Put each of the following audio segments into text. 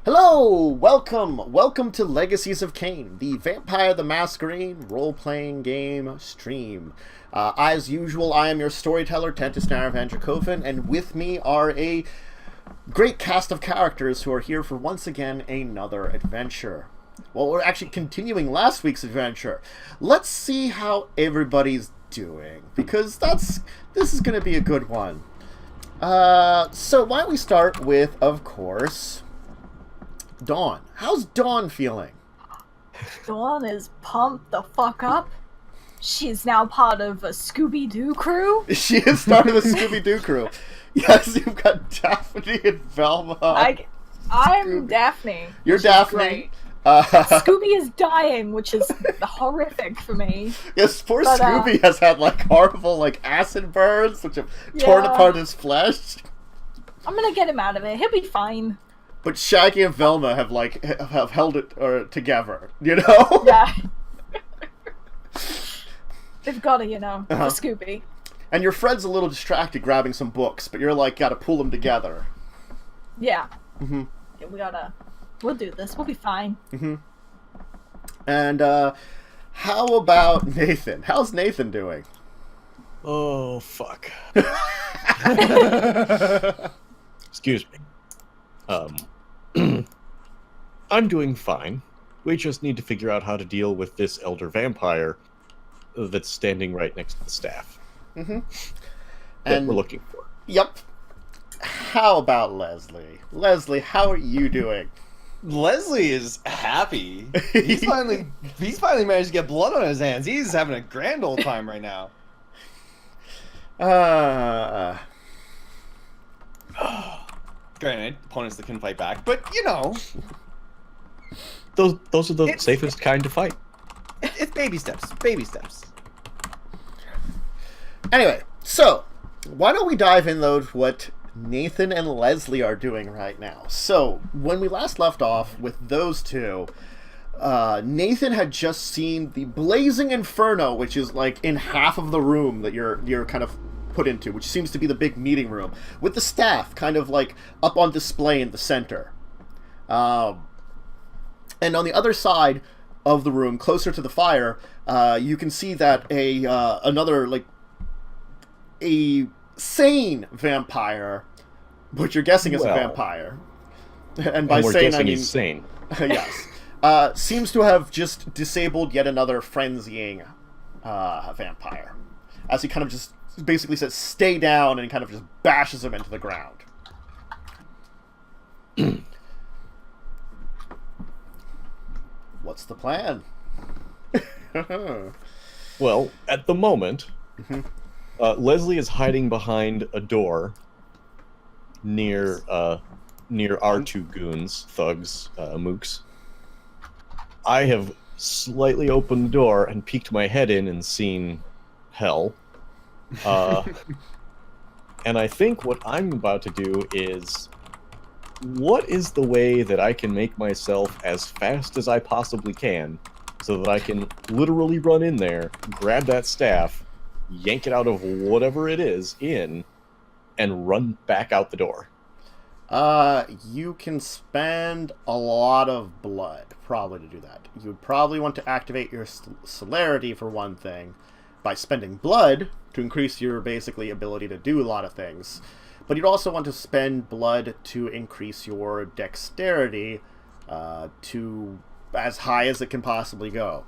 Hello! Welcome to Legacies of Caine, the Vampire the Masquerade role-playing game stream. As usual, I am your storyteller, Tentis Dracovin, and with me are a great cast of characters who are here for once again another adventure. Well, we're actually continuing last week's adventure. Let's see how everybody's doing, because this is going to be a good one. So why don't we start with, of course, Dawn. How's Dawn feeling? Dawn is pumped the fuck up. She's now part of a Scooby-Doo crew. She has started the Scooby-Doo crew. Yes, you've got Daphne and Velma. I'm Daphne. You're Daphne. Scooby is dying, which is horrific for me. Yes, poor Scooby has had horrible acid burns, which have torn apart his flesh. I'm gonna get him out of it. He'll be fine. But Shaggy and Velma have held it together, you know? Yeah. They've got to, for Scooby. And your friend's a little distracted grabbing some books, but you're gotta pull them together. Yeah. Mm-hmm. Yeah, we'll do this. We'll be fine. Mm-hmm. And, how about Nathan? How's Nathan doing? Oh, fuck. Excuse me. I'm doing fine. We just need to figure out how to deal with this elder vampire that's standing right next to the staff. Mm-hmm. That we're looking for. Yep. How about Leslie? Leslie, how are you doing? Leslie is happy. He's finally managed to get blood on his hands. He's having a grand old time right now. Granted, opponents that can fight back, but those are the safest kind to fight. It's baby steps. Baby steps. Anyway, so why don't we dive in though to what Nathan and Leslie are doing right now. So when we last left off with those two, Nathan had just seen the blazing inferno, which is in half of the room that you're kind of put into, which seems to be the big meeting room, with the staff kind of up on display in the center. And on the other side of the room, closer to the fire, you can see that another a sane vampire, which you're guessing is a vampire, and by sane I mean he's sane. Yes, seems to have just disabled yet another frenzying vampire, as he kind of just basically says, "Stay down," and kind of just bashes him into the ground. What's the plan? Well, at the moment, Leslie is hiding behind a door near our two goons, thugs, mooks. I have slightly opened the door and peeked my head in and seen hell. And I think what I'm about to do is, what is the way that I can make myself as fast as I possibly can so that I can literally run in there, grab that staff, yank it out of whatever it is and run back out the door? You can spend a lot of blood, probably, to do that. You would probably want to activate your celerity, for one thing, by spending blood to increase your, basically, ability to do a lot of things. But you'd also want to spend blood to increase your dexterity, to as high as it can possibly go.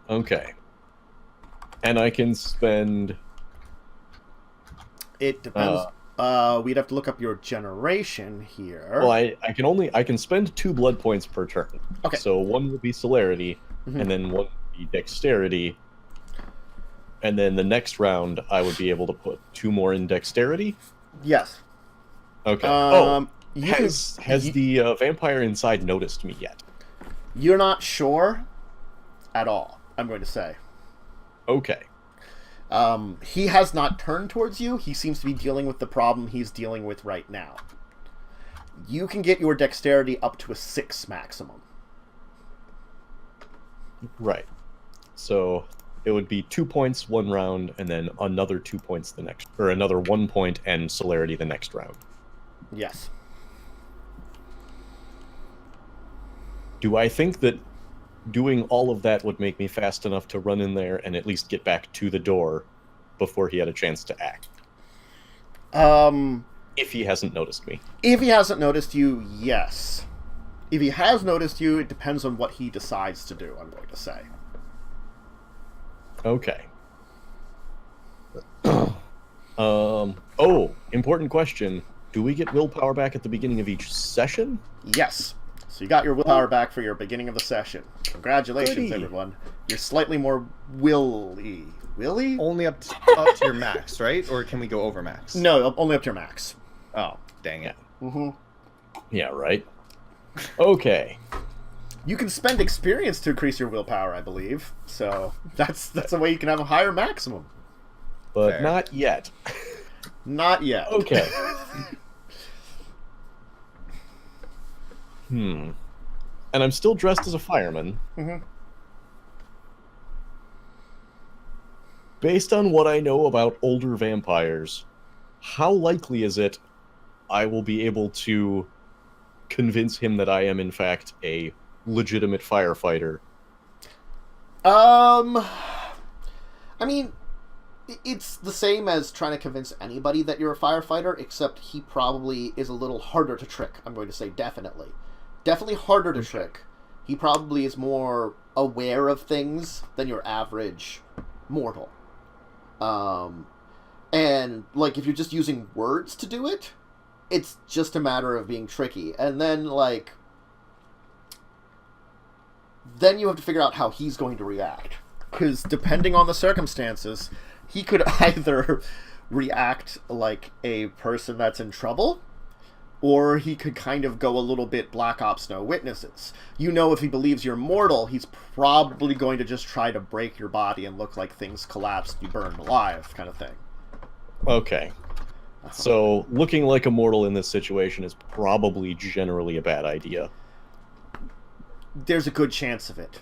Okay. And I can spend... It depends. We'd have to look up your generation here. Well, I can spend 2 blood points per turn. Okay. So one will be celerity, and then one will be dexterity. And then the next round, I would be able to put 2 more in dexterity? Yes. Okay. Has the vampire inside noticed me yet? You're not sure at all, I'm going to say. Okay. He has not turned towards you. He seems to be dealing with the problem he's dealing with right now. You can get your dexterity up to a 6 maximum. Right. So it would be 2 points one round, and then another 2 points the next, or another 1 point and celerity the next round. Yes. do I think that doing all of that would make me fast enough to run in there and at least get back to the door before he had a chance to act? If he hasn't noticed me. If he hasn't noticed you, yes. If he has noticed you, it depends on what he decides to do, I'm going to say. Okay. Important question. Do we get willpower back at the beginning of each session? Yes. So you got your willpower back for your beginning of the session. Congratulations, Goody. everyone. You're slightly more willy. Willy? Only up to your max, right? Or can we go over max? No, only up to your max. Oh, dang it. Mm-hmm. Yeah, right. Okay. You can spend experience to increase your willpower, I believe. So that's a way you can have a higher maximum. But Fair. not yet. Not yet. Okay. And I'm still dressed as a fireman. Mm-hmm. Based on what I know about older vampires, how likely is it I will be able to convince him that I am, in fact, a legitimate firefighter? I mean, it's the same as trying to convince anybody that you're a firefighter, except he probably is a little harder to trick. I'm going to say definitely. Definitely harder to trick. He probably is more aware of things than your average mortal. And, like, if you're just using words to do it, it's just a matter of being tricky. And then, like, then you have to figure out how he's going to react. Because depending on the circumstances, he could either react like a person that's in trouble, or he could kind of go a little bit Black Ops No Witnesses. You know, if he believes you're mortal, he's probably going to just try to break your body and look like things collapsed, you burned alive, kind of thing. Okay. So, looking like a mortal in this situation is probably generally a bad idea. There's a good chance of it.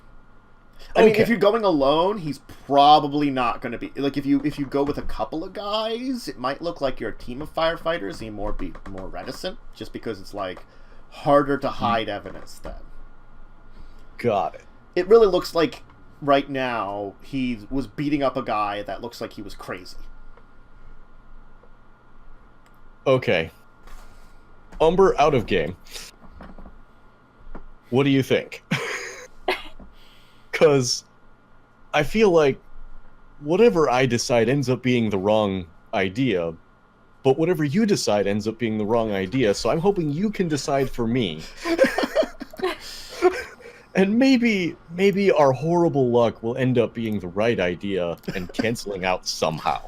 I mean, if you're going alone, he's probably not going to be... Like, if you go with a couple of guys, it might look like you're a team of firefighters, and you be more reticent, just because it's, like, harder to hide evidence then. Got it. It really looks like, right now, he was beating up a guy that looks like he was crazy. Okay. Umber, out of game. What do you think? Because I feel like whatever I decide ends up being the wrong idea, but whatever you decide ends up being the wrong idea, so I'm hoping you can decide for me. And maybe our horrible luck will end up being the right idea and canceling out somehow.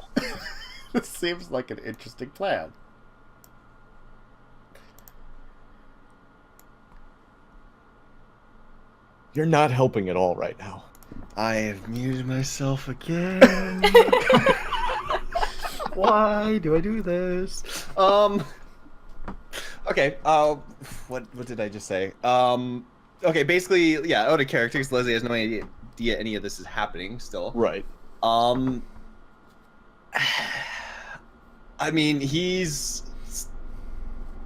This seems like an interesting plan. You're not helping at all right now. I have muted myself again. Why do I do this? Okay, what did I just say? Okay, basically, yeah, out of characters, Leslie has no idea any of this is happening still. Right. I mean, he's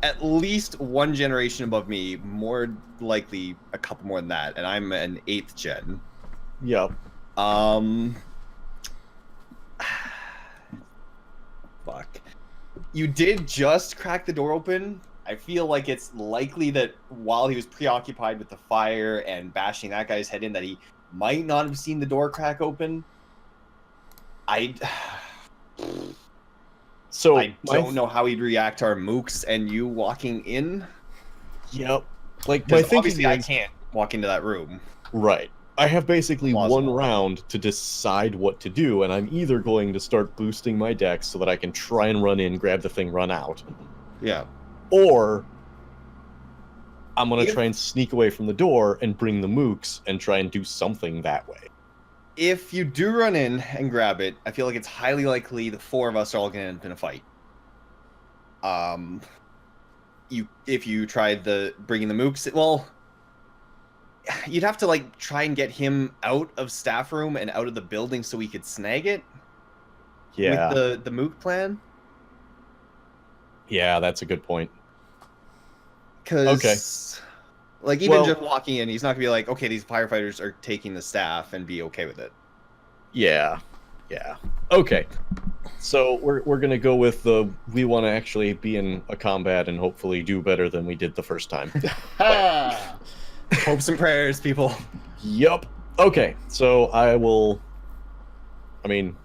at least one generation above me, more likely a couple more than that, and I'm an 8th gen. Yep. Fuck. You did just crack the door open. I feel like it's likely that while he was preoccupied with the fire and bashing that guy's head in, that he might not have seen the door crack open. I don't know how he'd react to our mooks and you walking in. Yep. Like, my thinking obviously is, I can't walk into that room. Right. I have basically Plausible. one round to decide what to do, and I'm either going to start boosting my dex so that I can try and run in, grab the thing, run out. Yeah. Or I'm going to try and sneak away from the door and bring the mooks and try and do something that way. If you do run in and grab it, I feel like it's highly likely the 4 of us are all going to end up in a fight. If you tried bringing the mooks, well, you'd have to like try and get him out of staff room and out of the building so we could snag it. Yeah. With the mook plan. Yeah, that's a good point. Because, Like, even Well- just walking in, he's not gonna be like, okay, these firefighters are taking the staff and be okay with it. Yeah. Okay. So we're gonna go with we want to actually be in a combat and hopefully do better than we did the first time. Ha! Hopes and prayers, people. Yup. Okay. So I will. I mean,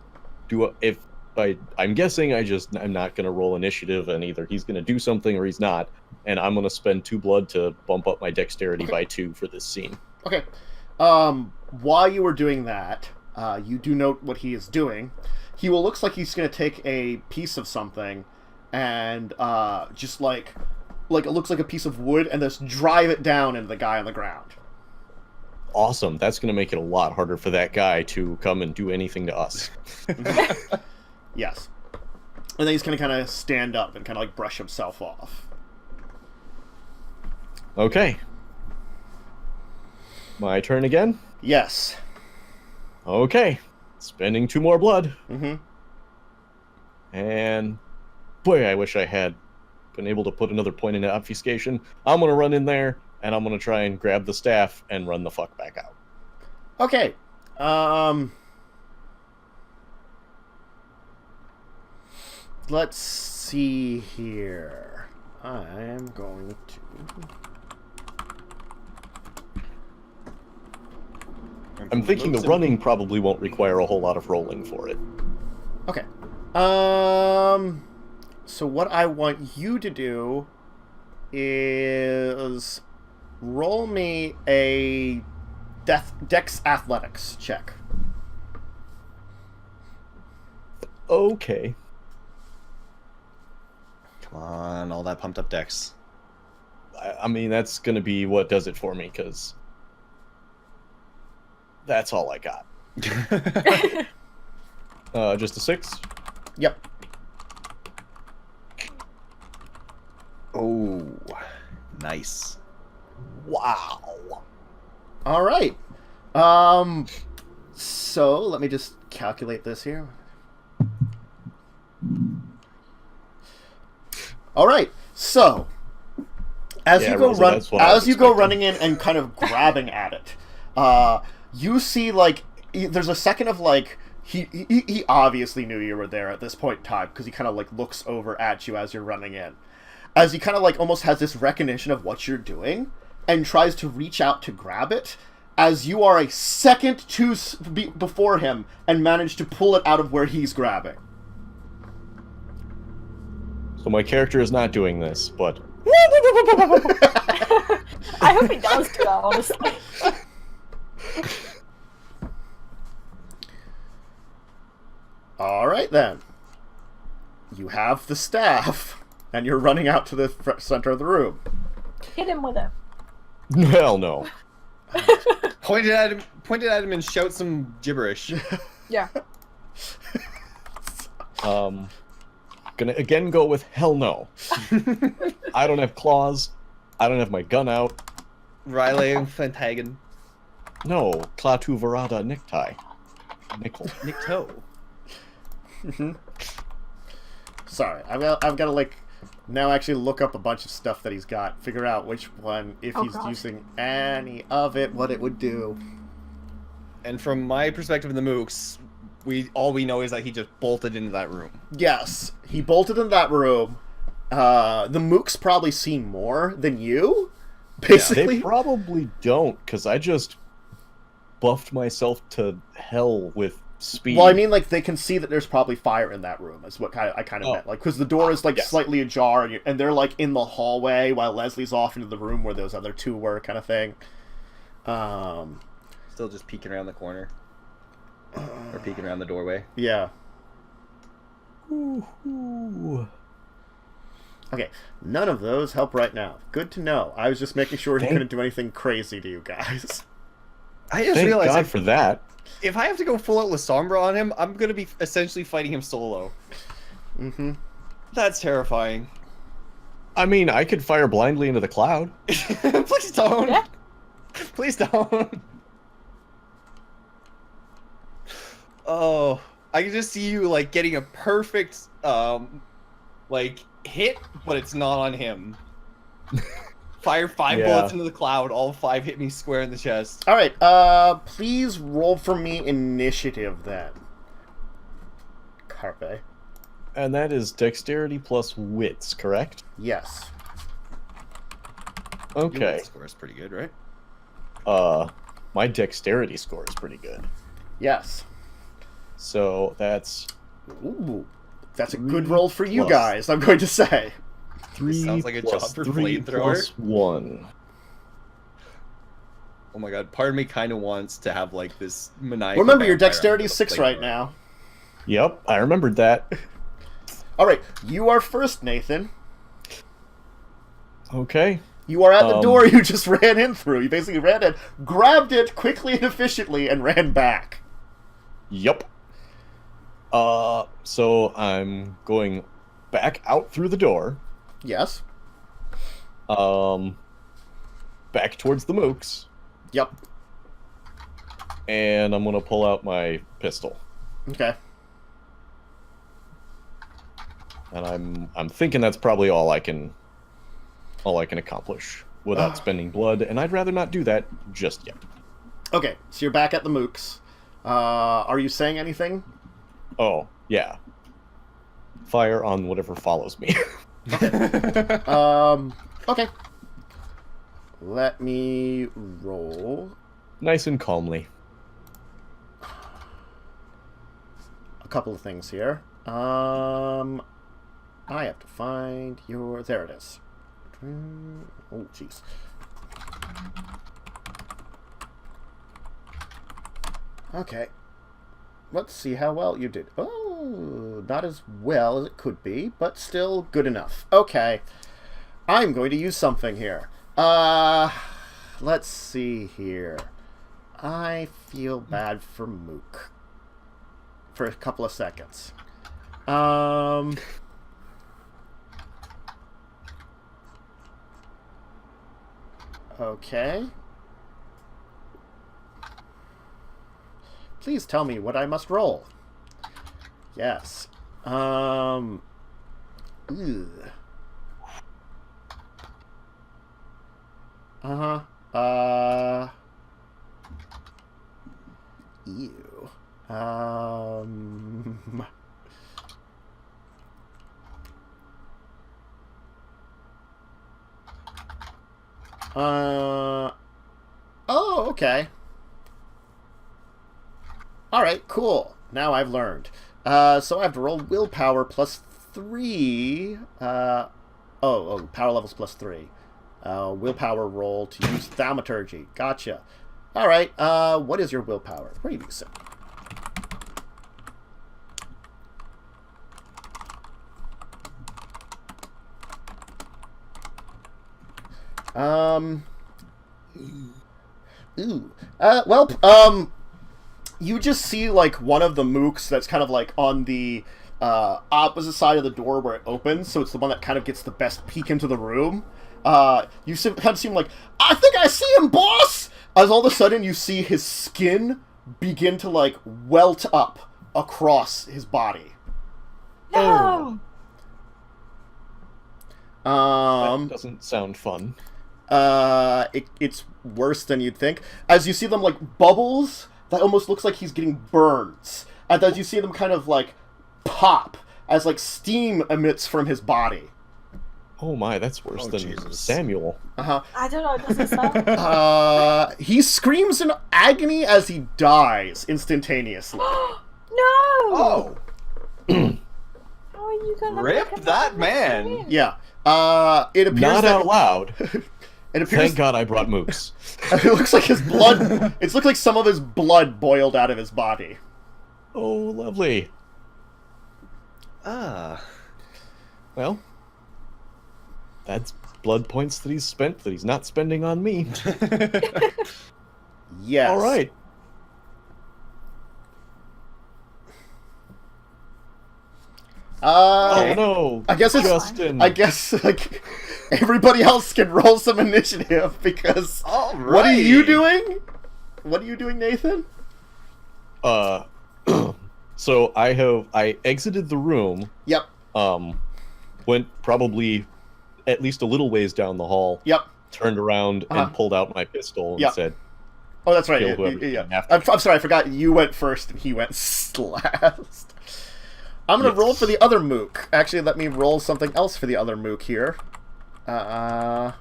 I'm guessing I'm not gonna roll initiative, and either he's gonna do something or he's not, and I'm gonna spend 2 blood to bump up my dexterity by 2 for this scene. Okay. While you were doing that, you do note what he is doing. He looks like he's going to take a piece of something and just like it looks like a piece of wood and just drive it down into the guy on the ground. Awesome. That's gonna make it a lot harder for that guy to come and do anything to us. Yes. And then he's going to kind of stand up and kind of like brush himself off. Okay. My turn again? Yes. Okay. Spending 2 more blood. Mm-hmm. And boy, I wish I had been able to put another point in obfuscation. I'm gonna run in there and I'm gonna try and grab the staff and run the fuck back out. Okay. Let's see here. I'm going to... I'm thinking the running probably won't require a whole lot of rolling for it. Okay. So what I want you to do is roll me a Dex Athletics check. Okay. Come on, all that pumped up dex. I mean, that's gonna be what does it for me, because that's all I got. Just a 6? Yep. Oh, nice. Wow. All right. So let me just calculate this here. All right. So as Yeah, you go Rosa, run, that's what I was as you go expecting. running in and kind of grabbing at it, you see like there's a second of like he obviously knew you were there at this point in time because he kind of like looks over at you as you're running in, as he kind of like almost has this recognition of what you're doing and tries to reach out to grab it, as you are a second before him and manage to pull it out of where he's grabbing. So my character is not doing this, but I hope he does do that, honestly. All right, then. You have the staff, and you're running out to the center of the room. Hit him with it. hell no. Point it at him and shout some gibberish. Yeah. Gonna again go with hell no. I don't have claws. I don't have my gun out. Riley Fantagon. No, Klaatu Verada necktie. Nickel. Nick Toe. Sorry, I've got to like now actually look up a bunch of stuff that he's got, figure out which one, if Oh, he's God. using any of it, what it would do. And from my perspective in the mooks, all we know is that he just bolted into that room. Yes, he bolted in that room. The mooks probably see more than you, basically. They probably don't, because I just buffed myself to hell with speed. Well, I mean, like, they can see that there's probably fire in that room, is what I kind of meant. Like, because the door is, like, yes. slightly ajar, and they're, like, in the hallway while Leslie's off into the room where those other two were, kind of thing. Still just peeking around the corner. Or peeking around the doorway. Yeah. Ooh. Okay, none of those help right now. Good to know. I was just making sure he Thank- couldn't do anything crazy to you guys. I just Thank realized God for that. if I have to go full out with Sombra on him, I'm gonna be essentially fighting him solo. Mm-hmm. That's terrifying. I mean, I could fire blindly into the cloud. Please don't. Yeah. Please don't. Oh, I can just see you like getting a perfect like hit, but it's not on him. Fire 5 Yeah. bullets into the cloud. All 5 hit me square in the chest. All right. Please roll for me initiative then. Carpe. And that is dexterity plus wits, correct? Yes. Your Okay. wit score is pretty good, right? My dexterity score is pretty good. Yes. So that's Ooh, that's a 3 good roll for you plus- guys, I'm going to say. 3 sounds like a plus job for 3 flamethrower. plus 1. Oh my god, part of me kind of wants to have like this maniacal. Remember, your vampire dexterity is with a 6 right flamethrower. now. Yep, I remembered that. All right, you are first, Nathan. Okay. You are at the Um, door you just ran in through. You basically ran in, grabbed it quickly and efficiently, and ran back. Yep. So I'm going back out through the door. Yes. Back towards the mooks, Yep. and I'm gonna pull out my pistol. Okay. And I'm thinking that's probably all I can accomplish without spending blood, and I'd rather not do that just yet. Okay, so you're back at the mooks. Are you saying anything? Oh, yeah. Fire on whatever follows me. Okay. Let me roll Nice and calmly. a couple of things here. I have to find your... There it is. Oh, jeez. Okay. Let's see how well you did. Oh, not as well as it could be, but still good enough. Okay. I'm going to use something here. Let's see here. I feel bad for Mook. For a couple of seconds. Okay. Please tell me what I must roll. Yes. Ugh. Ew. Oh, okay. Alright, cool. Now I've learned. So I have to roll willpower plus 3. Power levels plus 3. Willpower roll to use thaumaturgy. Gotcha. Alright, what is your willpower? Pretty decent. You just see, like, one of the mooks that's kind of, like, on the opposite side of the door where it opens, so it's the one that kind of gets the best peek into the room. You kind of seem like, I think I see him, boss! As all of a sudden you see his skin begin to, like, welt up across his body. No! That doesn't sound fun. It's worse than you'd think. As you see them, like, bubbles, that almost looks like he's getting burns. And as you see them kind of, like, pop, as, like, steam emits from his body. Oh my, that's worse than Jesus. Samuel. Uh-huh. I don't know, it doesn't sound... He screams in agony as he dies instantaneously. No! Oh, How are you gonna Rip look at that man. screen? Yeah. It appears Not that... out loud. It appears... Thank God I brought mooks. It looks like his blood... It looks like some of his blood boiled out of his body. Oh, lovely. Well, that's blood points that he's spent that he's not spending on me. Yes. All right. Oh no! I guess it's... Justin. I guess, like, everybody else can roll some initiative, because... all right. What are you doing? What are you doing, Nathan? So I exited the room. Yep. Went probably at least a little ways down the hall. Yep. turned around and pulled out my pistol and said, "Oh, that's right. Kill whoever Yeah. came after I'm sorry, I forgot. You went first, and he went last. I'm gonna roll for the other mook. Actually, let me roll something else for the other mook here. I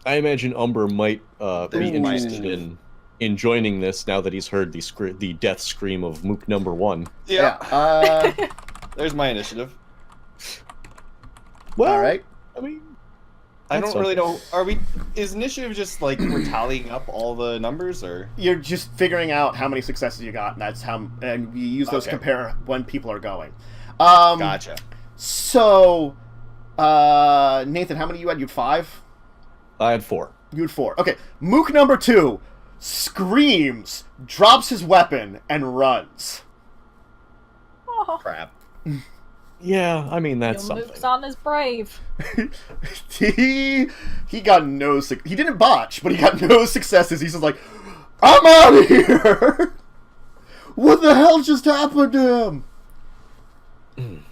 imagine Umber might be interested in joining this now that he's heard the death scream of mook number 1. Yeah. There's my initiative. Well, all right. I mean, I don't really know. Is initiative just like we're tallying up all the numbers, or You're just figuring out how many successes you got, and that's how. And we use those to compare when people are going. Gotcha. So, Nathan, how many you had? You had 5. I had 4. You had 4. Okay. Mook number 2 screams, drops his weapon, and runs. Oh, Crap. Yeah, I mean, that's your something. Mook's on his brave. he got no. He didn't botch, but he got no successes. He's just like, I'm out of here. What the hell just happened to him?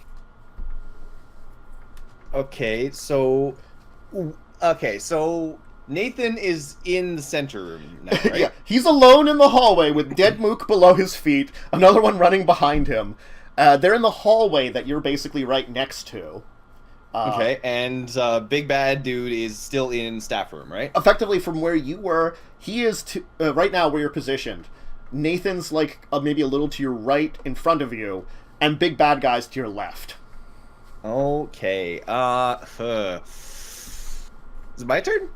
Okay, so Nathan is in the center room now, right? Yeah, he's alone in the hallway with dead Mook below his feet, another one running behind him. They're in the hallway that you're basically right next to. Okay, and Big Bad Dude is still in staff room, right? Effectively, from where you were, he is right now where you're positioned. Nathan's like maybe a little to your right in front of you, and Big Bad Guy's to your left. Okay. Is it my turn?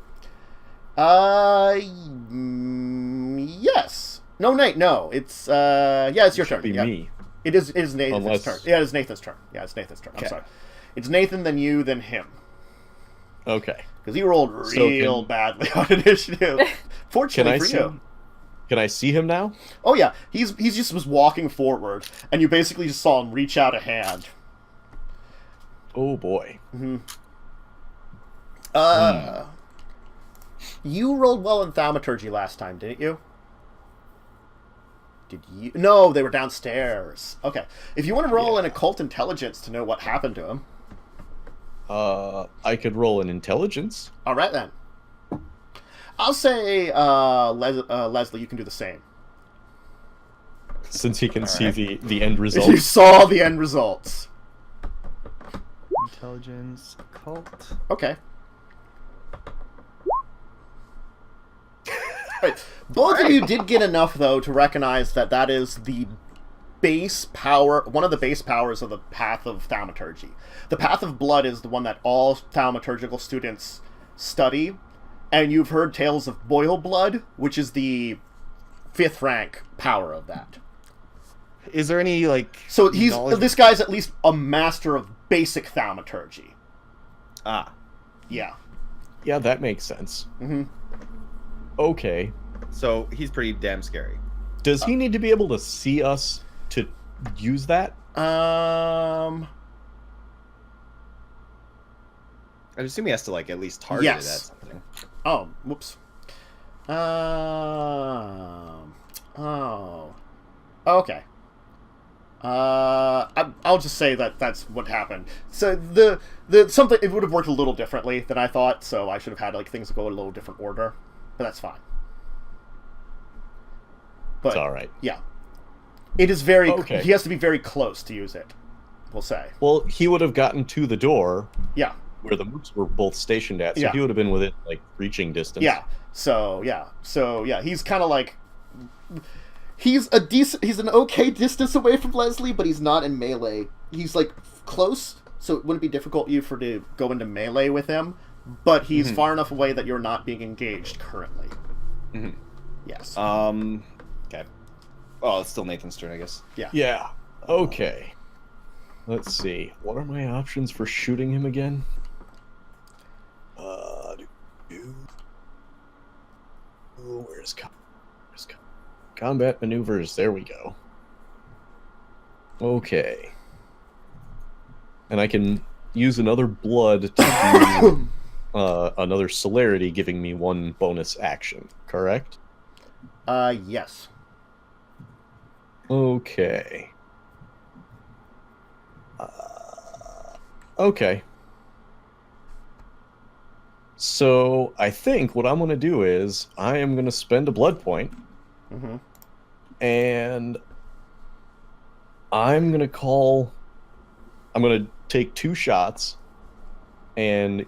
Yes. No, Nate. No, it's it's your turn. Be me. It is Nathan's Unless... turn. Yeah, it's Nathan's turn. Yeah, it's Nathan's turn. I'm sorry. It's Nathan, then you, then him. Okay. Because he rolled real badly on initiative. Fortunately for you. Can I see him now? Oh yeah, he's just was walking forward, and you basically just saw him reach out a hand. Oh boy. Mm-hmm. You rolled well in thaumaturgy last time, didn't you? Did you? No, they were downstairs. Okay. If you want to roll an occult intelligence to know what happened to him. I could roll an intelligence. All right, then. I'll say, Leslie, you can do the same. Since he can see the end result. You saw the end results. Intelligence, occult. Okay. Right. Both of you did get enough, though, to recognize that that is the base power, one of the base powers of the Path of Thaumaturgy. The Path of Blood is the one that all thaumaturgical students study, and you've heard tales of Boil Blood, which is the 5th rank power of that. Is there any, like... So this guy's at least a master of basic thaumaturgy. Ah. Yeah. Yeah, that makes sense. Mm-hmm. Okay. So he's pretty damn scary. Does he need to be able to see us to use that? I assume he has to, like, at least target it at something. Oh, whoops. Okay. I'll just say that that's what happened. So the something, it would have worked a little differently than I thought. So I should have had like things go in a little different order, but that's fine. But it's all right. Yeah, it is very. Okay. He has to be very close to use it. We'll say. Well, he would have gotten to the door. Yeah. Where the mooks were both stationed at, so he would have been within like reaching distance. Yeah. So yeah, he's kind of like. He's an okay distance away from Leslie, but he's not in melee. He's like close, so it wouldn't be difficult to go into melee with him, but he's far enough away that you're not being engaged currently. Mm-hmm. Yes. Okay. Oh, it's still Nathan's turn, I guess. Yeah. Yeah. Okay. Let's see. What are my options for shooting him again? Where's combat maneuvers? There we go. Okay. And I can use another blood to do another celerity, giving me 1 bonus action, correct? Yes. Okay. Okay. So I think what I'm going to do is I am going to spend a blood point, Mm-hmm. and I'm going to take 2 shots, and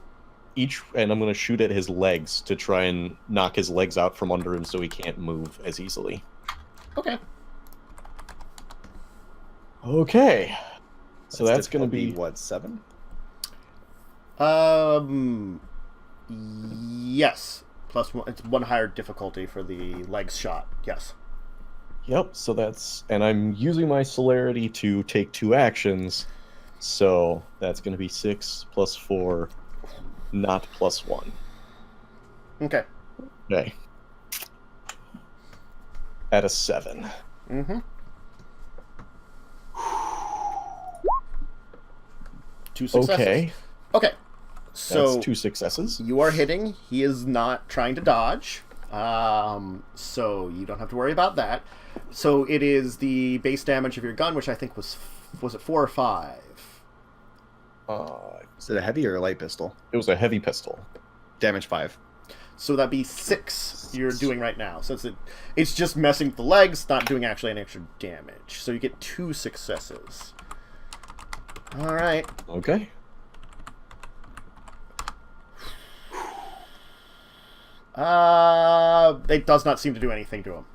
I'm going to shoot at his legs to try and knock his legs out from under him so he can't move as easily. Okay. Okay. So that's going to difficulty, be... what, 7? Yes. Plus one. It's 1 higher difficulty for the legs shot. Yes. Yep, so that's... And I'm using my celerity to take 2 actions, so that's going to be 6 plus 4, not plus 1. Okay. Okay. At a 7. Mm-hmm. 2 successes. Okay. Okay. So That's 2 successes. you are hitting. He is not trying to dodge. So you don't have to worry about that. So it is the base damage of your gun, which I think was it 4 or 5? Is it a heavy or a light pistol? It was a heavy pistol. Damage 5. So that'd be 6 you're doing right now. So it's just messing with the legs, not doing actually any extra damage. So you get 2 successes. All right. Okay. It does not seem to do anything to him.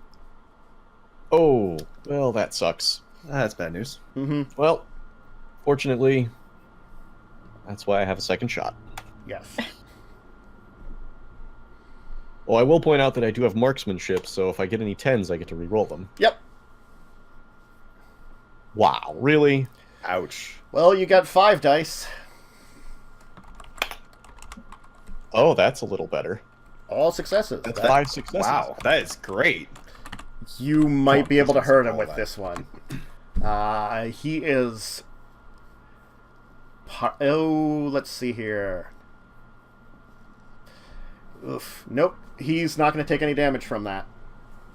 Oh, well, that sucks. That's bad news. Mm-hmm. Well, fortunately, that's why I have a second shot. Yes. Oh, I will point out that I do have marksmanship, so if I get any 10s, I get to reroll them. Yep. Wow, really? Ouch. Well, you got 5 dice. Oh, that's a little better. All successes. That's 5 successes. Wow, that is great. You might be able to hurt him all with that. this one. He is... Oh, let's see here. Oof. Nope. He's not going to take any damage from that.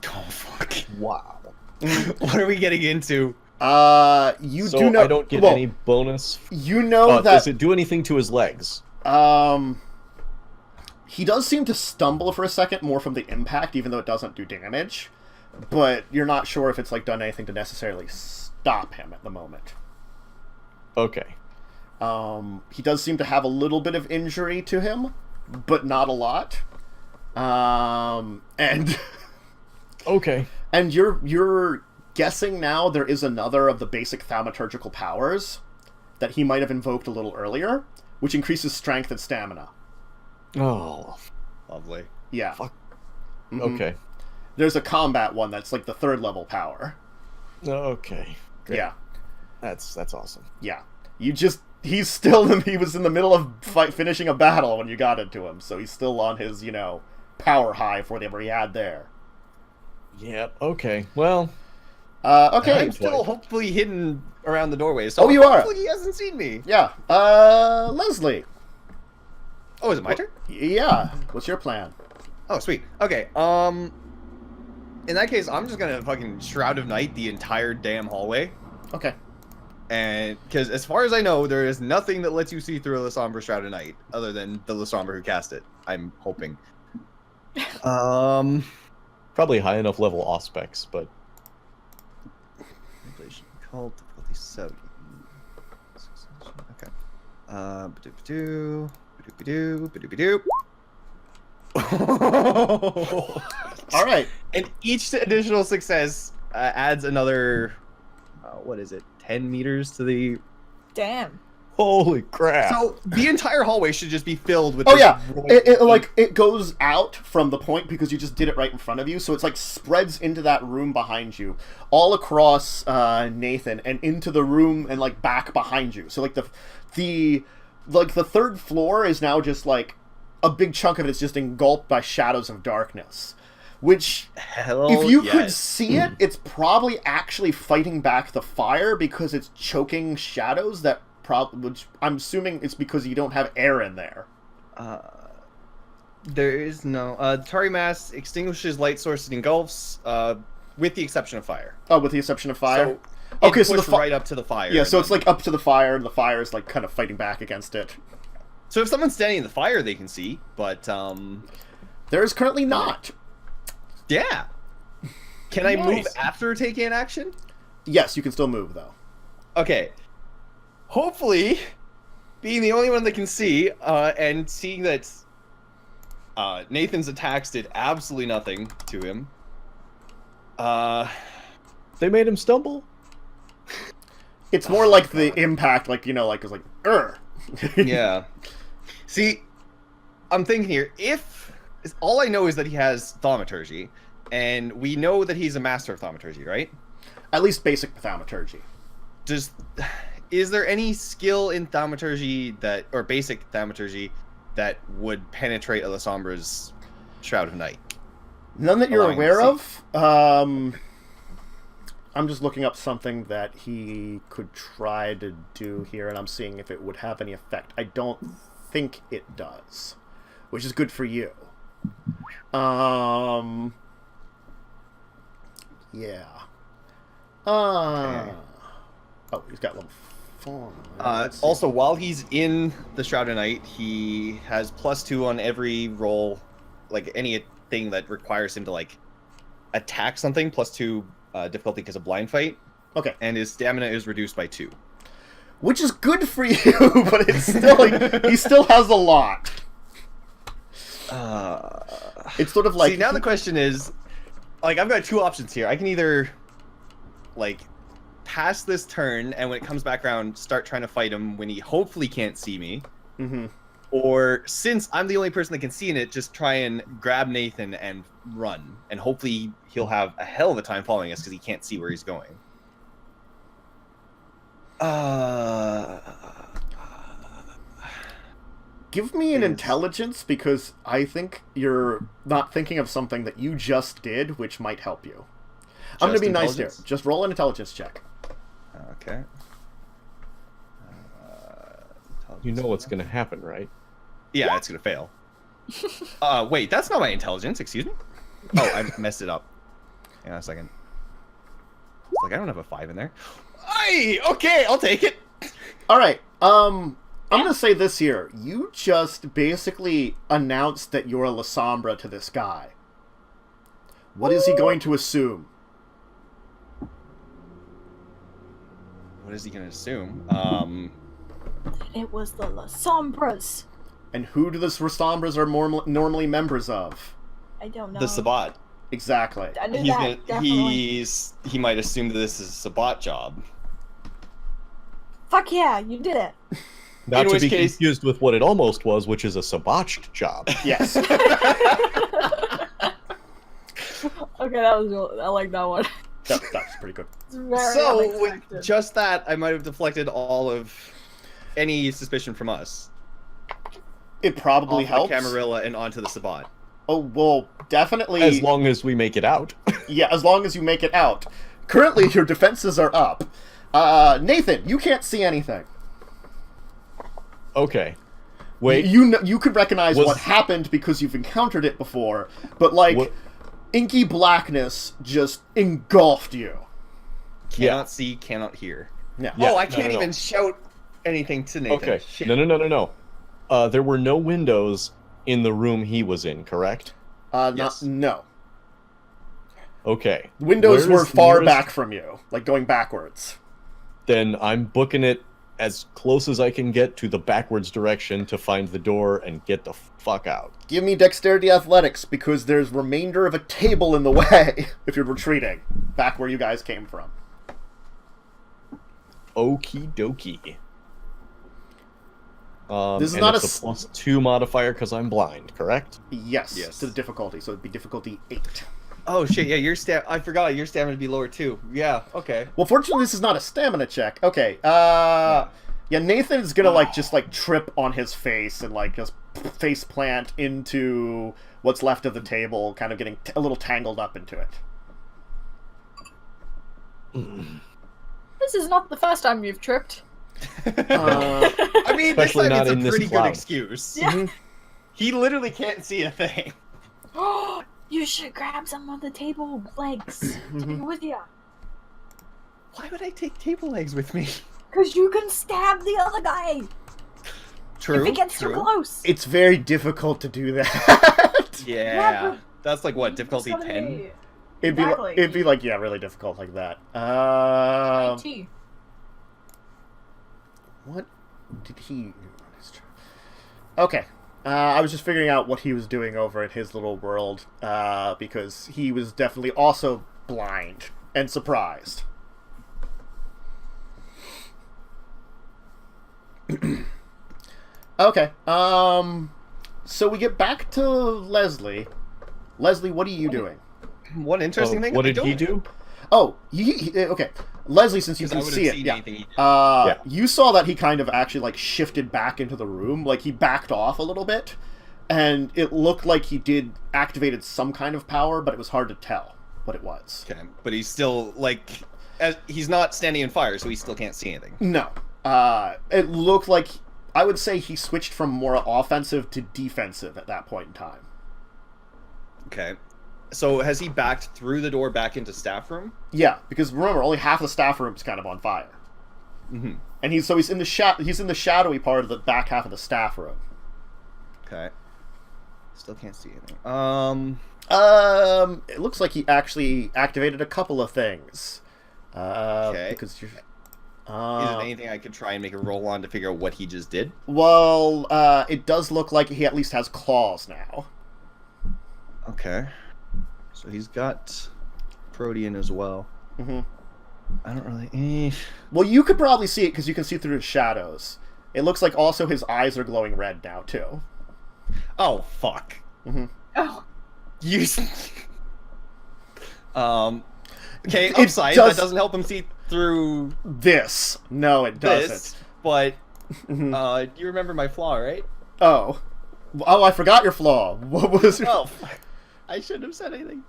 Oh, fuck. Wow. What are we getting into? You So do know... I don't get any bonus. You know that... Does it do anything to his legs? He does seem to stumble for a second, more from the impact, even though it doesn't do damage. But you're not sure if it's like done anything to necessarily stop him at the moment. Okay. He does seem to have a little bit of injury to him, but not a lot. And Okay. and you're guessing now there is another of the basic thaumaturgical powers that he might have invoked a little earlier, which increases strength and stamina. Oh. Lovely. Yeah. Fuck. Mhm. Okay. There's a combat one that's like the 3rd level power. Okay. Great. Yeah. That's awesome. Yeah. He was in the middle of finishing a battle when you got into him, so he's still on his, power high for whatever he had there. Yep. Okay. Well, Okay. I'm still hopefully hidden around the doorway, so Oh, you are. hopefully he hasn't seen me. Yeah. Leslie. Oh, is it my turn? Yeah. What's your plan? Oh, sweet. Okay, in that case, I'm just gonna fucking Shroud of Night the entire damn hallway. Okay. And, because as far as I know, there is nothing that lets you see through a Lasombra Shroud of Night, other than the Lasombra who cast it. I'm hoping. probably high enough level auspex, but Manipulation Cult, difficulty 7. Okay. Ba-doop-a-doo, ba-doop-a-doo, ba-doop-a-doo. All right. And each additional success adds another, what is it, 10 meters to the... Damn. holy crap! So the entire hallway should just be filled with... Oh this yeah. rolling- It goes out from the point because you just did it right in front of you, so it's like spreads into that room behind you, all across Nathan, and into the room and like back behind you. So like the 3rd floor is now just like a big chunk of it is just engulfed by shadows of darkness, which Hell if you yes. could see it, it's probably actually fighting back the fire because it's choking shadows that which I'm assuming it's because you don't have air in there. There is no... Tari Mass extinguishes light source and engulfs, with the exception of fire. Oh, with the exception of fire? So Okay, it so the pushed right up to the fire. Yeah, and so it's then- like up to the fire, and the fire is like kind of fighting back against it. So if someone's standing in the fire, they can see, but There is currently not. yeah. Can I move Nice. after taking an action? Yes, you can still move though. Okay. Hopefully, being the only one that can see, and seeing that Nathan's attacks did absolutely nothing to him. They made him stumble. It's more like the impact, like, you know, like, it's like, Yeah. See, I'm thinking here, all I know is that he has thaumaturgy, and we know that he's a master of thaumaturgy, right? At least basic thaumaturgy. Is there any skill in thaumaturgy or basic thaumaturgy that would penetrate Alessambra's Shroud of Night? None that you're Allowing aware him of. I'm just looking up something that he could try to do here, and I'm seeing if it would have any effect. I don't think it does, which is good for you. Yeah. Oh, he's got level 4. Let's see. Also, while he's in the Shroud of Night, he has +2 on every roll, like anything that requires him to like attack something, +2 difficulty because of blind fight. Okay. And his stamina is reduced by 2. Which is good for you, but it's still like, he still has a lot. It's sort of like... See, now the question is, like, I've got 2 options here. I can either, like, pass this turn, and when it comes back around, start trying to fight him when he hopefully can't see me. Mm-hmm. Or, since I'm the only person that can see in it, just try and grab Nathan and run. And hopefully he'll have a hell of a time following us because he can't see where he's going. Give me an intelligence, because I think you're not thinking of something that you just did, which might help you. I'm going to be nice here. Just roll an intelligence check. Okay. You know what's going to happen, right? Yeah, it's going to fail. Wait, that's not my intelligence, excuse me? Oh, I messed it up. Hang on a second. It's like, I don't have a 5 in there. Aye, okay, I'll take it. All right. I'm going to say this here. You just basically announced that you're a Lasombra to this guy. What is he going to assume? What is he going to assume? It was the Lasombras. And who do the Lasombras are normally members of? I don't know. The Sabbat. Exactly. I knew that, definitely. He might assume that this is a Sabbat job. Fuck yeah, you did it. Not In to which be case- confused with what it almost was, which is a sabotched job. Yes. Okay, that was real. I like that one. That's pretty good. It's very So, unexpected. with just that, I might have deflected all of any suspicion from us. It probably Off helps. the Camarilla and onto the Sabbat. Oh, well, definitely. As long as we make it out. Yeah, as long as you make it out. Currently, your defenses are up. Nathan, you can't see anything. Okay. Wait. You could recognize Was- what happened because you've encountered it before, but like What- inky blackness just engulfed you. Cannot see, cannot hear. Yeah. Yeah, I no, can't no. even shout anything to Nathan. Okay. Shit. No. There were no windows in the room he was in, correct? Yes. No. Okay. Windows Where were is far nearest- back from you, like going backwards. Then I'm booking it as close as I can get to the backwards direction to find the door and get the fuck out. Give me dexterity athletics, because there's remainder of a table in the way if you're retreating back where you guys came from. Okie dokie. This is and not it's a +2 modifier because I'm blind, correct? Yes, Yes. to the difficulty, so it'd be difficulty 8. Oh shit, yeah, I forgot your stamina would be lower too. Yeah, okay. Well, fortunately, this is not a stamina check. Okay, yeah, Nathan is gonna, just trip on his face and, just face plant into what's left of the table, kind of getting a little tangled up into it. This is not the first time you've tripped. I mean, this Especially time not it's a in this pretty good cloud. excuse. Yeah. He literally can't see a thing. You should grab some of the table legs to be with you. Why would I take table legs with me? Because you can stab the other guy. True. If it gets too close. It's very difficult to do that. Yeah. but That's like what, difficulty it's gotta 10? be- It'd be like, yeah, really difficult like that. IT. What did he... Okay. I was just figuring out what he was doing over in his little world, because he was definitely also blind and surprised. Okay. So we get back to Leslie. Leslie, what are you doing? One interesting thing. What I did he don't- do? Oh, okay. Leslie, since you 'Cause I can would've see it, seen yeah. anything he did. Yeah. You saw that he kind of actually like shifted back into the room, like he backed off a little bit, and it looked like he did activated some kind of power, but it was hard to tell what it was. Okay, but he's still like, he's not standing in fire, so he still can't see anything. No, it looked like I would say he switched from more offensive to defensive at that point in time. Okay, so has he backed through the door back into staff room? Yeah, because remember, only half the staff room is kind of on fire, Mm-hmm. and he's in the he's in the shadowy part of the back half of the staff room. Okay. Still can't see anything. It looks like he actually activated a couple of things. Okay. Because you're. Is there anything I could try and make a roll on to figure out what he just did? Well, it does look like he at least has claws now. Okay. So he's got Protean as well. Mm-hmm. I don't really... Well, you could probably see it because you can see through his shadows. It looks like also his eyes are glowing red now, too. Oh, fuck. Mm-hmm. Oh. You... Okay, It upside, does- that doesn't help him see through This. No, it doesn't. this, but... Mhm. You remember my flaw, right? Oh. Oh, I forgot your flaw. What was your... Oh, fuck. I shouldn't have said anything.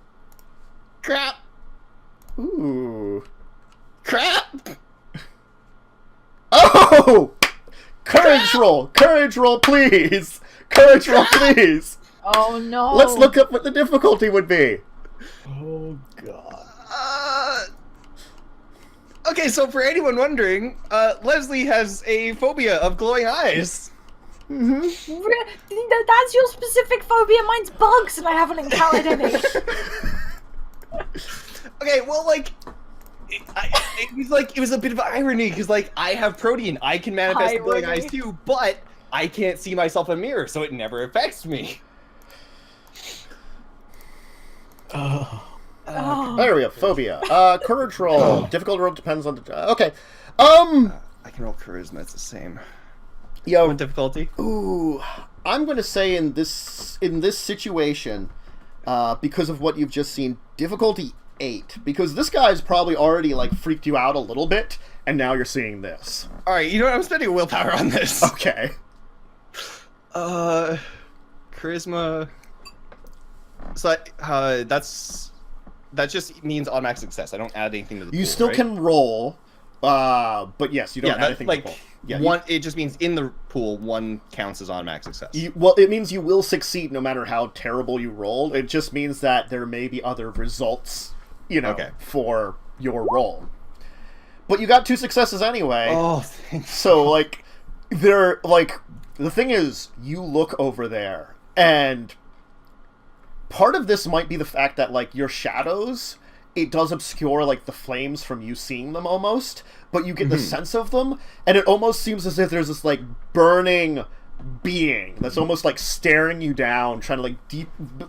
Crap! Ooh. Crap! Oh! Courage roll! Courage roll, please! Courage roll, please! Oh no. Let's look up what the difficulty would be. Oh god. Okay, so for anyone wondering, Leslie has a phobia of glowing eyes. That's your specific phobia. Mine's bugs, and I haven't encountered any. Okay, well, like, it was a bit of irony because, like, I have Protean, I can manifest the glowing eyes Irony. too, but I can't see myself in a mirror, so it never affects me. Oh. There we go, phobia. Courage roll. Difficult roll depends on the... Okay. I can roll charisma, it's the same. Yo, What difficulty? ooh, I'm gonna say in this situation, because of what you've just seen, difficulty 8, because this guy's probably already like freaked you out a little bit, and now you're seeing this. Alright, you know what, I'm spending willpower on this. Okay. Charisma... So, that just means automatic success. I don't add anything to the pool, You still right? can roll, but yes, you don't add anything like to the pool. Yeah, one. It just means in the pool, one counts as automatic success. well, it means you will succeed no matter how terrible you roll. It just means that there may be other results, Okay. for your roll. But you got 2 successes anyway. Oh, thanks. So, like, the thing is, you look over there, and part of this might be the fact that, like, your shadows, it does obscure, like, the flames from you seeing them almost, but you get the sense of them, and it almost seems as if there's this, like, burning being that's almost, like, staring you down, trying to,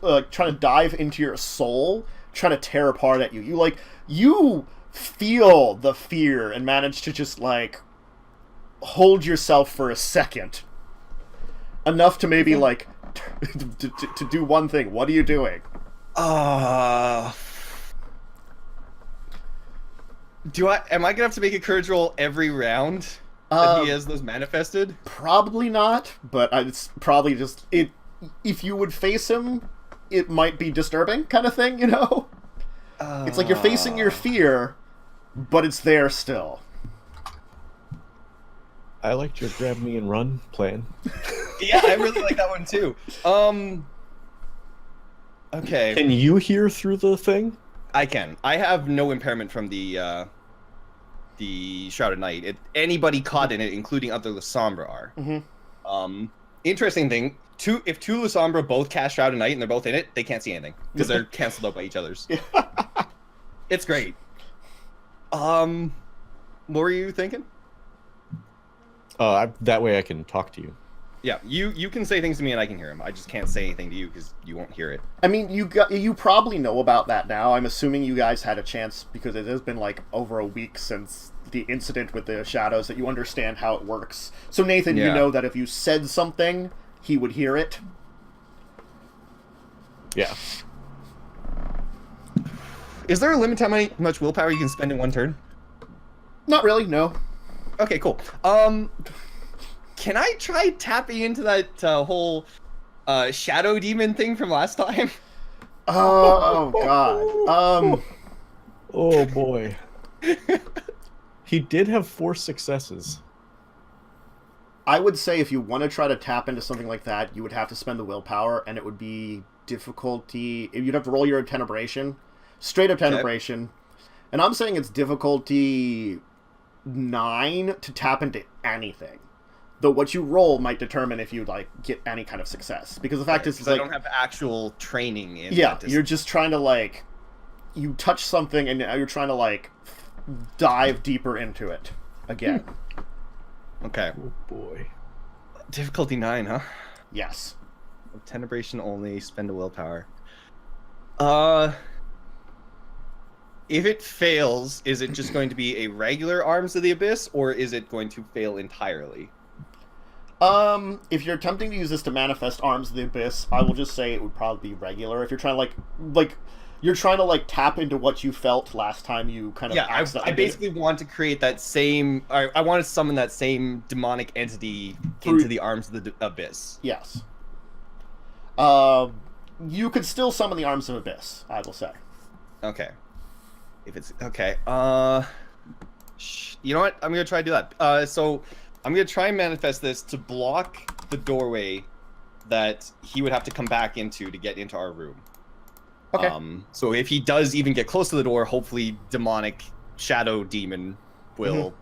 like, trying to dive into your soul, trying to tear apart at you. You feel the fear and manage to just, like, hold yourself for a second. Enough to maybe, like, to do one thing. What are you doing? Am I gonna have to make a courage roll every round that he has those manifested? Probably not, but it's probably just... If you would face him, it might be disturbing kind of thing, It's like you're facing your fear, but it's there still. I liked your grab me and run plan. Yeah, I really like that one too. Okay. Can you hear through the thing? I can. I have no impairment from the Shrouded Knight. Anybody caught in it, including other Lasombra, are. Mm-hmm. Interesting thing. If two Lusombra both cast Shroud of Night and they're both in it, they can't see anything because they're canceled out by each other's. It's great. What were you thinking? That way I can talk to you. Yeah, you can say things to me and I can hear them. I just can't say anything to you because you won't hear it. I mean, you probably know about that now. I'm assuming you guys had a chance because it has been like over a week since the incident with the shadows that you understand how it works. So Nathan, you know that if you said something, he would hear it. Yeah. Is there a limit to how much willpower you can spend in one turn? Not really, no. Okay, cool. Can I try tapping into that whole shadow demon thing from last time? Oh god. Oh boy. He did have 4 successes. I would say if you want to try to tap into something like that, you would have to spend the willpower, and it would be difficulty. You'd have to roll your tenebration, straight up tenebration, and I'm saying it's difficulty 9 to tap into anything. Though what you roll might determine if you like get any kind of success, because the fact is, like, I don't have actual training in. Yeah, you're just trying to like, you touch something and you're trying to like dive deeper into it again. Okay. Oh boy. Difficulty 9, huh? Yes. Tenebration only, spend a willpower. If it fails, is it just going to be a regular Arms of the Abyss, or is it going to fail entirely? If you're attempting to use this to manifest Arms of the Abyss, I will just say it would probably be regular. If you're trying to you're trying to like tap into what you felt last time you kind of I basically want to create that same. I want to summon that same demonic entity into the Arms of the Abyss. Yes. You could still summon the Arms of Abyss, I will say. Okay. If it's okay. You know what? I'm gonna try to do that. So I'm gonna try and manifest this to block the doorway that he would have to come back into to get into our room. Okay. So if he does even get close to the door, hopefully demonic shadow demon will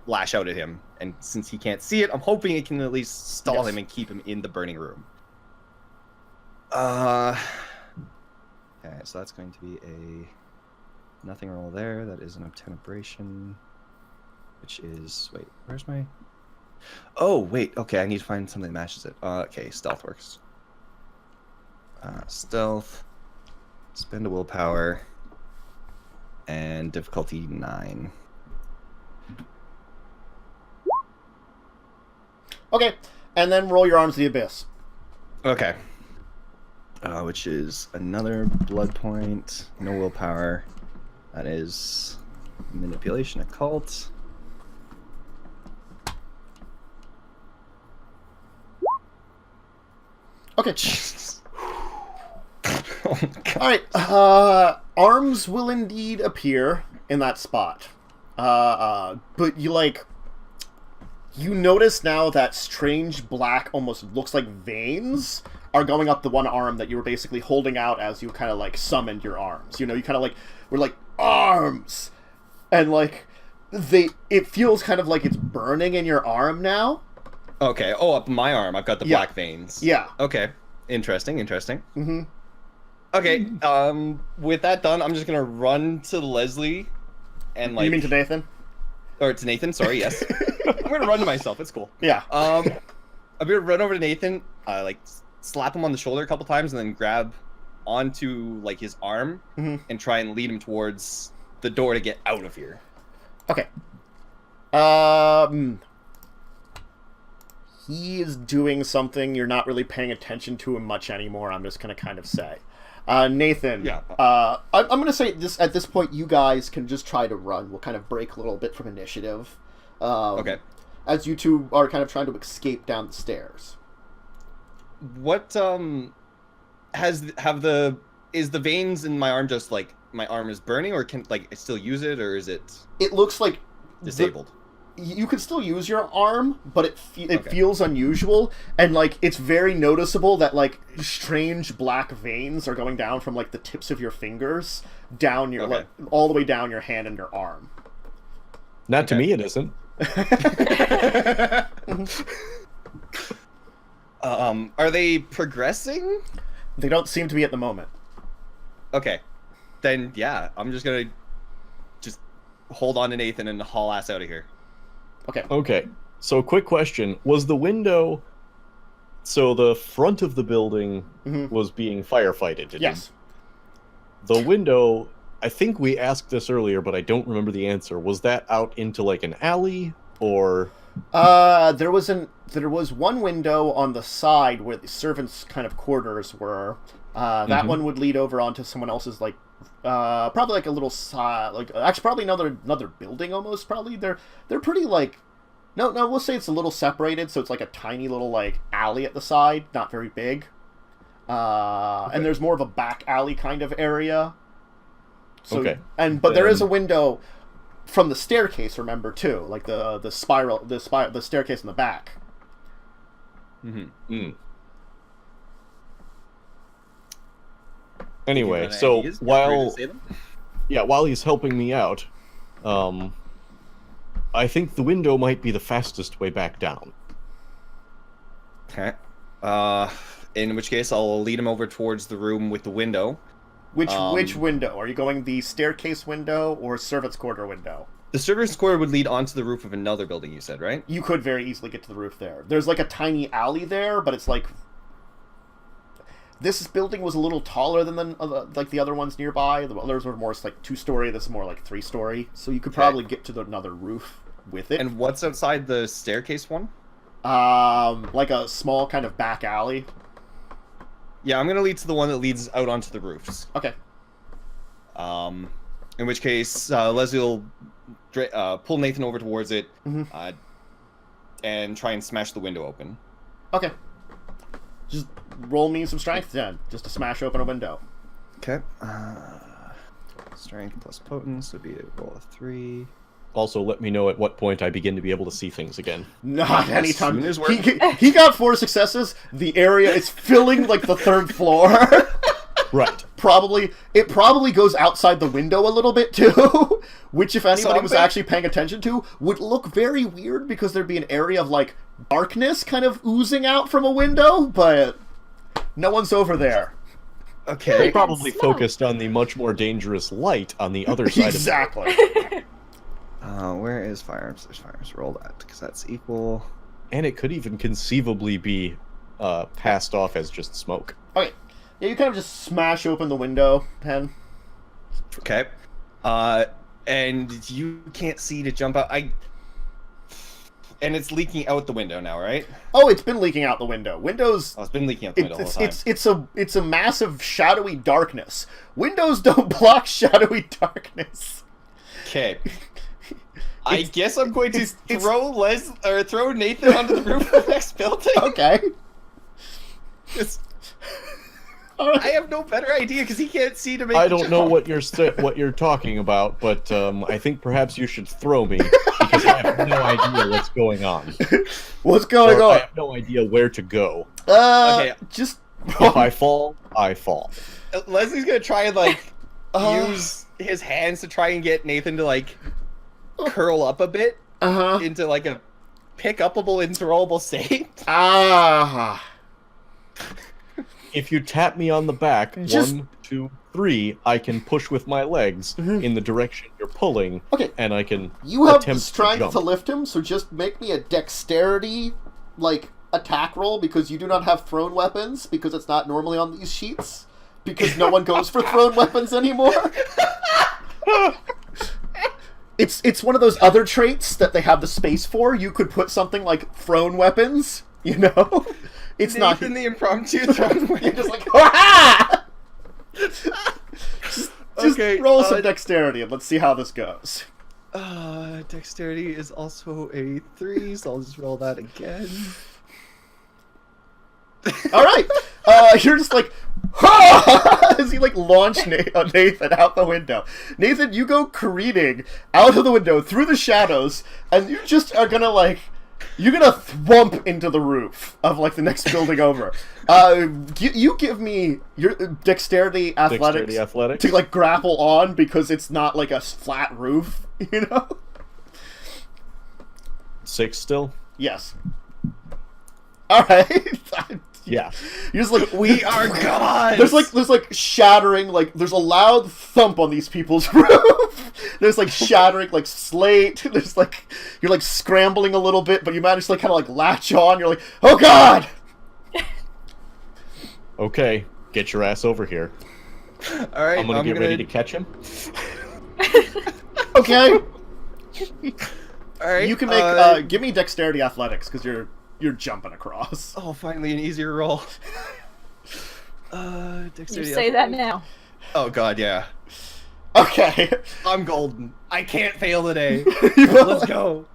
lash out at him. And since he can't see it, I'm hoping it can at least stall him and keep him in the burning room. Okay, so that's going to be a nothing roll there. That is an obtenebration, which is where's my? Oh wait, okay, I need to find something that matches it. Okay, stealth works. Stealth. Spend a willpower, and difficulty 9. Okay, and then roll your Arms of the Abyss. Okay. Which is another blood point, no willpower. That is manipulation occult. Okay. Oh my God. Alright, arms will indeed appear in that spot. But you notice now that strange black, almost looks like veins, are going up the one arm that you were basically holding out as you kind of like summoned your arms. You know, you kind of like, were like, arms! And like, it feels kind of like it's burning in your arm now. Okay, up my arm, I've got the black veins. Yeah. Okay, interesting. Mm-hmm. Okay, with that done, I'm just gonna run to Leslie, and like. You mean to Nathan? Or to Nathan? Sorry, yes. I'm gonna run to myself. It's cool. Yeah. I'm gonna run over to Nathan, like slap him on the shoulder a couple times, and then grab onto like his arm and try and lead him towards the door to get out of here. Okay. He is doing something. You're not really paying attention to him much anymore. I'm just gonna kind of say. Nathan, yeah. I'm going to say this at this point, you guys can just try to run. We'll kind of break a little bit from initiative. Okay. As you two are kind of trying to escape down the stairs. What, is the veins in my arm just like, my arm is burning, or can, like, I still use it, or is it... It looks like... disabled. You can still use your arm, but it feels unusual, and like it's very noticeable that like strange black veins are going down from like the tips of your fingers down your like all the way down your hand and your arm. Not to me, it isn't. Are they progressing? They don't seem to be at the moment. Okay. Then, yeah, I'm just gonna just hold on to Nathan and haul ass out of here. Okay. Okay, so quick question. Was the window... So the front of the building was being firefighted, didn't Yes. it? The window, I think we asked this earlier, but I don't remember the answer. Was that out into, like, an alley, or... There was one window on the side where the servants' kind of quarters were. That one would lead over onto someone else's, like, probably like a little side, like, actually probably another building almost, probably. They're pretty, like, no, we'll say it's a little separated, so it's like a tiny little, like, alley at the side, not very big. And there's more of a back alley kind of area. So, Okay. But there is a window from the staircase, remember, too, like the staircase in the back. Anyway, so while he's helping me out, I think the window might be the fastest way back down. Okay. In which case, I'll lead him over towards the room with the window. Which window? Are you going the staircase window or servants' quarter window? The servants' quarter would lead onto the roof of another building, you said, right? You could very easily get to the roof there. There's like a tiny alley there, but it's like... This building was a little taller than like the other ones nearby. The others were more like 2-story. This is more like 3-story. So you could probably get to another roof with it. And what's outside the staircase one? Like a small kind of back alley. Yeah, I'm gonna lead to the one that leads out onto the roofs. Okay. In which case, Leslie will pull Nathan over towards it, and try and smash the window open. Okay. Just roll me some strength then, just to smash open a window. Okay. Strength plus potence would be a roll of 3. Also, let me know at what point I begin to be able to see things again. Not anytime. Soon as He got 4 successes. The area is filling like the 3rd floor. Right. It probably goes outside the window a little bit too, which if anybody was actually paying attention to, would look very weird because there'd be an area of like darkness kind of oozing out from a window, but no one's over there. Okay. They probably focused on the much more dangerous light on the other side Exactly. of the Where is firearms? There's firearms. Roll that, because that's equal. And it could even conceivably be passed off as just smoke. Okay. Yeah, you kind of just smash open the window, Pen. Okay. And you can't see to jump out. And it's leaking out the window now, right? Oh, it's been leaking out the window. Windows... Oh, it's been leaking out the window the whole time. It's a massive shadowy darkness. Windows don't block shadowy darkness. Okay. I guess I'm going to throw Nathan onto the roof of the next building. Okay. I have no better idea because he can't see to make. I don't know what you're talking about, but I think perhaps you should throw me because I have no idea what's going on. What's going on? I have no idea where to go. Okay. Just If I fall, I fall. Leslie's gonna try and use his hands to try and get Nathan to curl up a bit into like a pick-upable and throwable state. If you tap me on the back, Just... 1, 2, 3, I can push with my legs in the direction you're pulling. Okay. And I can You have the attempt strength to lift him, so just make me a dexterity, attack roll, because you do not have thrown weapons, because it's not normally on these sheets, because no one goes for thrown weapons anymore. It's one of those other traits that they have the space for. You could put something like thrown weapons, you know? It's Nathan not the impromptu thrown weapon. You're just like, ah! just Okay, roll some dexterity and let's see how this goes. Dexterity is also a 3, so I'll just roll that again. All right, you're just like, as he launch Nathan out the window. Nathan, you go careening out of the window through the shadows, and you just are gonna you're gonna thwump into the roof of the next building over. You give me your dexterity athletics to grapple on, because it's not like a flat roof, you know. 6 still. Yes. All right. Yeah. You're just like, We are gods! There's like shattering, like, there's a loud thump on these people's roof. There's like shattering, like, slate. There's like, you're like scrambling a little bit, but you manage to like kind of like latch on. You're like, oh god! Okay, get your ass over here. Alright, I'm gonna get ready to catch him. Okay. Alright. You can make, give me dexterity athletics, because you're jumping across. Oh, finally an easier roll. You Dexterity say that athletics. now. Oh god, yeah. Okay. I'm golden. I can't fail today. You know, Let's go.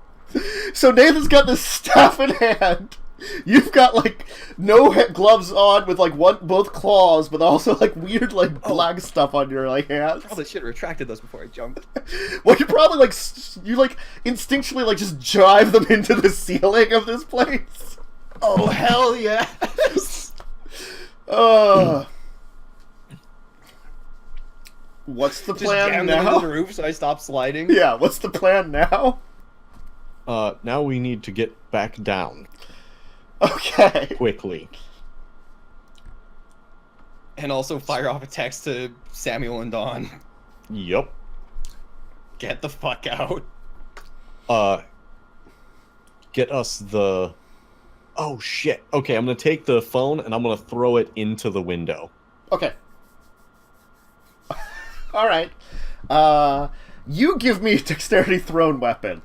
So Nathan's got this staff in hand. You've got like no gloves on with like both claws, but also like weird like black stuff on your like hands. Probably should have retracted those before I jumped. Well, you probably like you like instinctually like just drive them into the ceiling of this place. Oh hell yes! What's the Just plan jam them now? into the roof so I stop sliding. Yeah, what's the plan now? Now we need to get back down Okay. quickly. And also fire off a text to Samuel and Dawn. Yup. Get the fuck out. Get us the... Oh, shit. Okay, I'm gonna take the phone and I'm gonna throw it into the window. Okay. Alright. You give me a dexterity thrown weapon.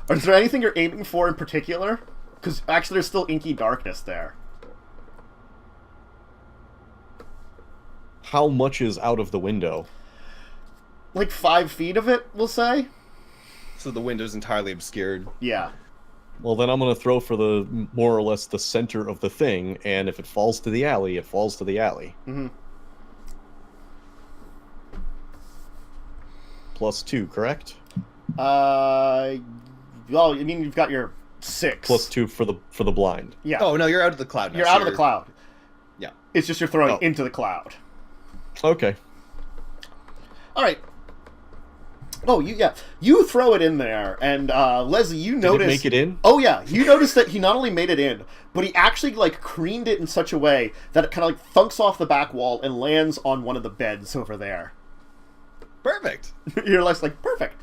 Is there anything you're aiming for in particular? Because actually there's still inky darkness there. How much is out of the window? Like 5 feet of it, we'll say? So the window's entirely obscured. Yeah. Well, then I'm gonna throw for the, more or less, the center of the thing, and if it falls to the alley, it falls to the alley. Mm-hmm. +2, correct? Well, I mean, you've got your 6. +2 for the blind. Yeah. Oh no, you're out of the cloud now. You're so out of the cloud. Yeah. It's just you're throwing Oh. into the cloud. Okay. Alright. Oh, you throw it in there, and Leslie, you Did notice... it make it in? Oh yeah, you notice that he not only made it in, but he actually like creamed it in such a way that it kind of like thunks off the back wall and lands on one of the beds over there. Perfect. You're less like, perfect.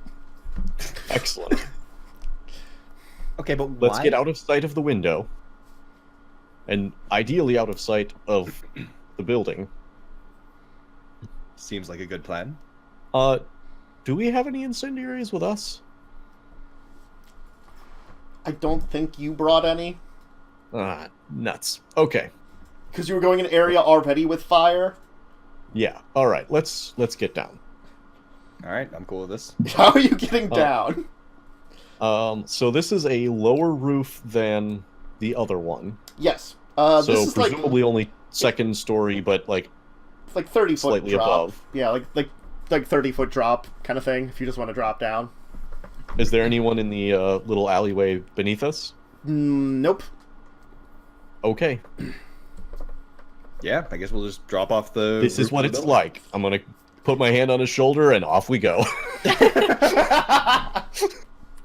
Excellent. Okay, but Let's why? get out of sight of the window. And ideally out of sight of the building. Seems like a good plan. Do we have any incendiaries with us? I don't think you brought any. Ah, nuts. Okay. Because you were going in an area already with fire. Yeah. Alright, let's get down. Alright, I'm cool with this. How are you getting down? So this is a lower roof than the other one. Yes. So This is presumably only second story, but like it's like 30-foot slightly drop. above. Yeah, like 30-foot drop kind of thing. If you just want to drop down. Is there anyone in the little alleyway beneath us? Nope. Okay. Yeah, I guess we'll just drop off the... This is roof what of the it's building. like. I'm gonna put my hand on his shoulder and off we go.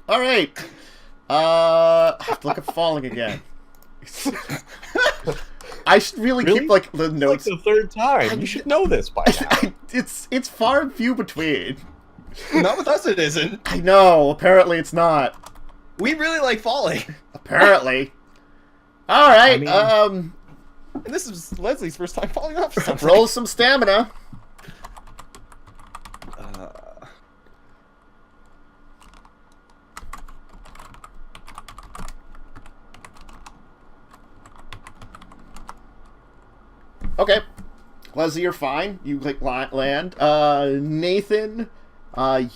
All right. I have to look at falling again. I should really keep like the It's like notes. the third time. You should know this by now. It's far and few between. Not with us it isn't. I know. Apparently, it's not. We really like falling. Apparently. All right. mean- And this is Leslie's first time falling off something. Roll some stamina. Okay. Leslie, you're fine. You like land. Nathan,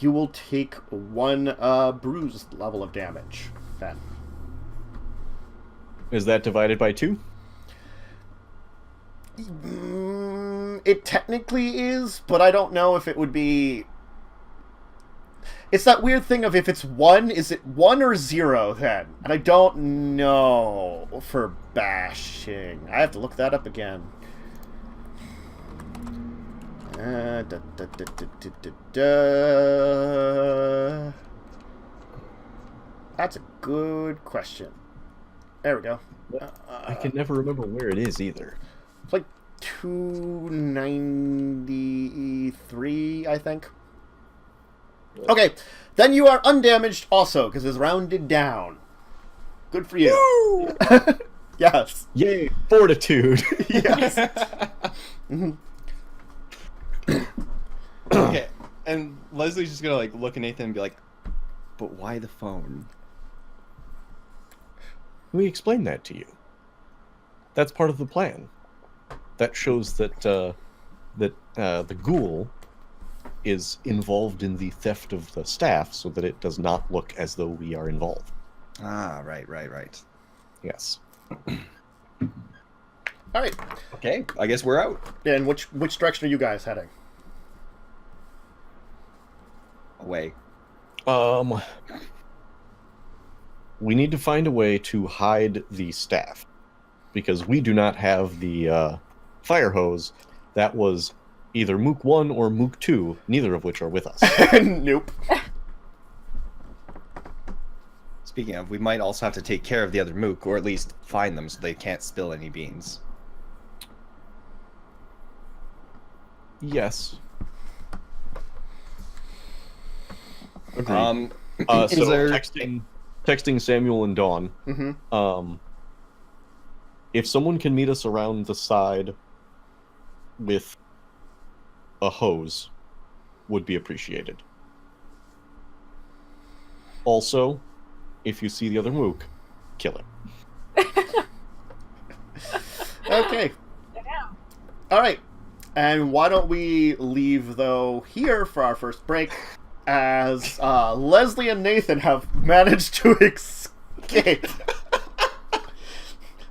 you will take 1 bruised level of damage. Then. Is that divided by 2? It technically is, but I don't know if it would be... It's that weird thing of if it's 1, is it 1 or 0 then? And I don't know for bashing. I have to look that up again. That's a good question. There we go. I can never remember where it is either. It's like 293, I think. Okay, then you are undamaged also, because it's rounded down. Good for you. Yes. Yay, fortitude. Yes. Okay, and Leslie's just gonna like look at Nathan and be like, "But why the phone?" We explained that to you. That's part of the plan. That shows that the ghoul is involved in the theft of the staff, so that it does not look as though we are involved. Ah, right. Yes. All right. Okay, I guess we're out. And which direction are you guys heading? Away. We need to find a way to hide the staff, because we do not have the fire hose. That was either Mook 1 or Mook 2, neither of which are with us. Nope. Speaking of, we might also have to take care of the other mook, or at least find them so they can't spill any beans. Yes. Agreed. So So there... texting Samuel and Dawn. Mm-hmm. If someone can meet us around the side with a hose, would be appreciated. Also, if you see the other mook, kill him. Okay. Damn. All right. And why don't we leave, though, here for our first break, as Leslie and Nathan have managed to escape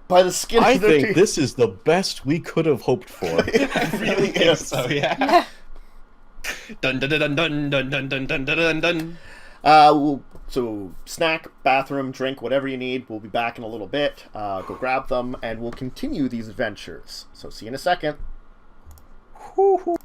by the skin I of their think teeth. this is the best we could have hoped for. It really is. So yeah. Dun dun dun dun dun dun dun dun dun dun. So snack, bathroom, drink, whatever you need. We'll be back in a little bit. Go grab them, and we'll continue these adventures. So see you in a second. Woo-hoo.